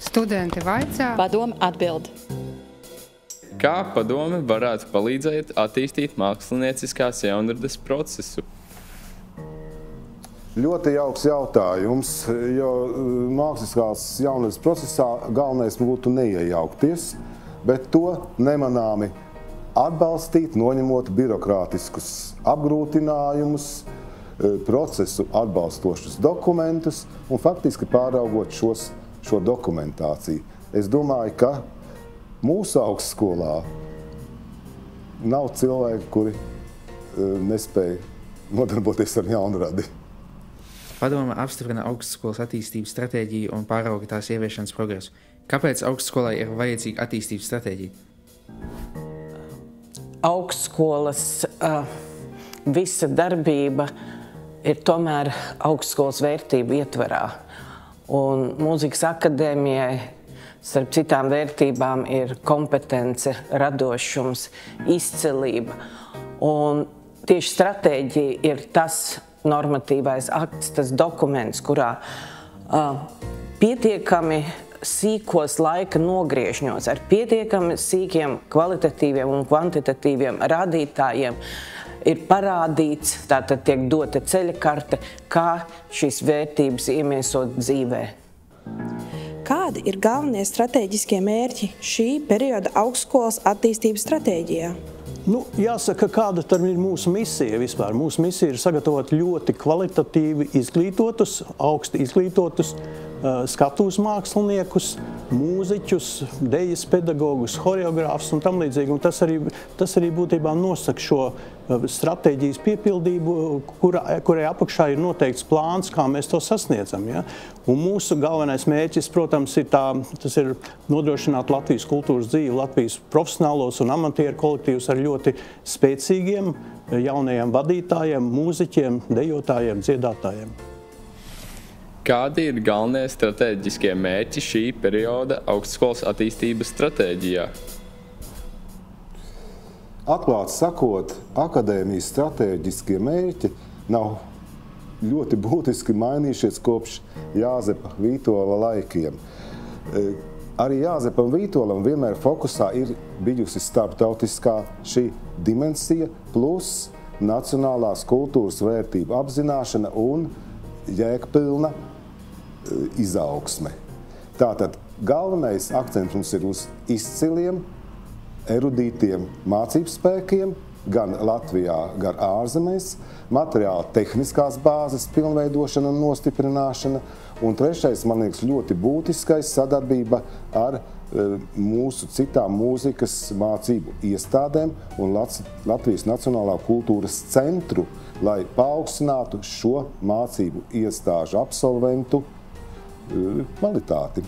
Studenti vaicā. Padome atbild. Kā padome varētu palīdzēt attīstīt mākslinieckās jaunradas procesu? Ļoti jauks jautājums, jo māksliskās jaunradas procesā galvenais būtu neiejaukties, bet to nemanāmi atbalstīt, noņemot birokrātiskus apgrūtinājumus, procesu atbalstošus dokumentus un faktiski pāraugot šo dokumentāciju. Es domāju, ka mūsu augstskolā nav cilvēki, kuri nespēja nodarboties ar jaunradi. Padome apstiprina augstskolas attīstības stratēģiju un pārauga tās ieviešanas progresu. Kāpēc augstskolai ir vajadzīga attīstības stratēģija? Augstskolas visa darbība ir tomēr augstskolas vērtību ietverā. Un mūzikas akadēmijai starp citām vērtībām ir kompetence, radošums, izcilība. Un tieši stratēģija ir tas normatīvais akts, tas dokuments, kurā pietiekami sīkos laika nogriežņos, ar pietiekami sīkiem kvalitatīviem un kvantitatīviem rādītājiem ir parādīts, tātad tiek dota ceļakarte, kā šīs vērtības iemiesot dzīvē. Kādi ir galvenie stratēģiskie mērķi šī perioda augstskolas attīstības stratēģijā? Jāsaka, kāda tad ir mūsu misija vispār. Mūsu misija ir sagatavot ļoti kvalitatīvi izglītotus, augsti izglītotus skatuves māksliniekus, mūziķus, dejas pedagogus, horeogrāfus un tam līdzīgi. Un tas arī būtībā nosaka šo stratēģijas piepildību, kurai apakšā ir noteikts plāns, kā mēs to sasniedzam. Ja? Un mūsu galvenais mērķis, protams, tas ir nodrošināt Latvijas kultūras dzīvi, Latvijas profesionālos un amatieru kolektīvus ar ļoti spēcīgiem jaunajiem vadītājiem, mūziķiem, dejotājiem, dziedātājiem. Kādi ir galvenie stratēģiskie mērķi šī perioda augstskolas attīstības stratēģijā? Atklāti sakot, akadēmijas stratēģiskie mērķi nav ļoti būtiski mainījušies kopš Jāzepa Vītola laikiem. Arī Jāzepam Vītolam vienmēr fokusā ir bijusi starptautiskā šī dimensija plus nacionālās kultūras vērtību apzināšana un jēgpilna izaugsme. Tātad galvenais akcents mums ir uz izciliem, erudītiem mācību spēkiem, gan Latvijā, gan ārzemēs, materiāla tehniskās bāzes pilnveidošana un nostiprināšana, un trešais, man liekas, ļoti būtiskais sadarbība ar mūsu citām mūzikas mācību iestādēm un Latvijas Nacionālā kultūras centru, lai paaugstinātu šo mācību iestāžu absolventu kvalitāti.